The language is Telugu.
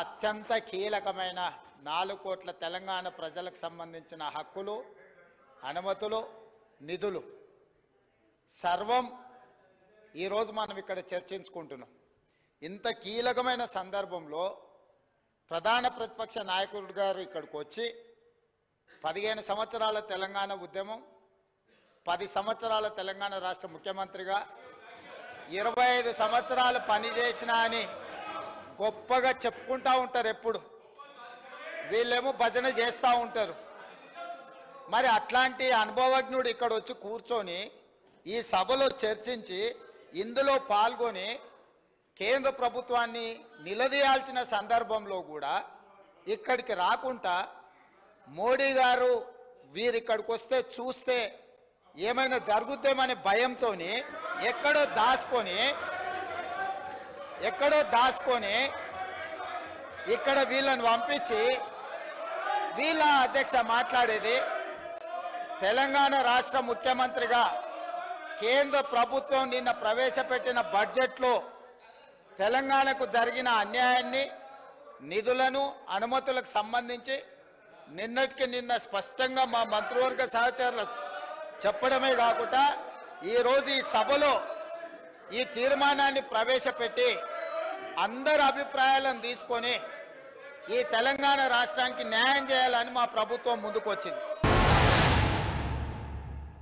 అత్యంత కీలకమైన 4 కోట్ల తెలంగాణ ప్రజలకు సంబంధించిన హక్కులు, అనుమతులు, నిధులు సర్వం ఈరోజు మనం ఇక్కడ చర్చించుకుంటున్నాం. ఇంత కీలకమైన సందర్భంలో ప్రధాన ప్రతిపక్ష నాయకుడు గారు ఇక్కడికి వచ్చి 15 సంవత్సరాల తెలంగాణ ఉద్యమం, 10 సంవత్సరాల తెలంగాణ రాష్ట్ర ముఖ్యమంత్రిగా 25 సంవత్సరాలు పనిచేసిన అని గొప్పగా చెప్పుకుంటూ ఉంటారు. ఎప్పుడు వీళ్ళేమో భజన చేస్తూ ఉంటారు. మరి అట్లాంటి అనుభవజ్ఞుడు ఇక్కడ వచ్చి కూర్చొని ఈ సభలో చర్చించి ఇందులో పాల్గొని కేంద్ర ప్రభుత్వాన్ని నిలదీయాల్సిన సందర్భంలో కూడా ఇక్కడికి రాకుండా మోడీ గారు వీరిక్కడికి వస్తే చూస్తే ఏమైనా జరుగుద్దేమనే భయంతో ఎక్కడో దాచుకొని ఇక్కడ వీళ్ళని పంపించి వీళ్ళ అధ్యక్ష మాట్లాడేది తెలంగాణ రాష్ట్ర ముఖ్యమంత్రిగా కేంద్ర ప్రభుత్వం నిన్న ప్రవేశపెట్టిన బడ్జెట్లో తెలంగాణకు జరిగిన అన్యాయాన్ని, నిధులను, అనుమతులకు సంబంధించి నిన్నటికి నిన్న స్పష్టంగా మా మంత్రివర్గ సహచరులకు చెప్పడమే కాకుండా ఈరోజు ఈ సభలో ఈ తీర్మానాన్ని ప్రవేశపెట్టి అందరి అభిప్రాయాలను తీసుకొని ఈ తెలంగాణ రాష్ట్రానికి న్యాయం చేయాలని మా ప్రభుత్వం ముందుకు వచ్చింది.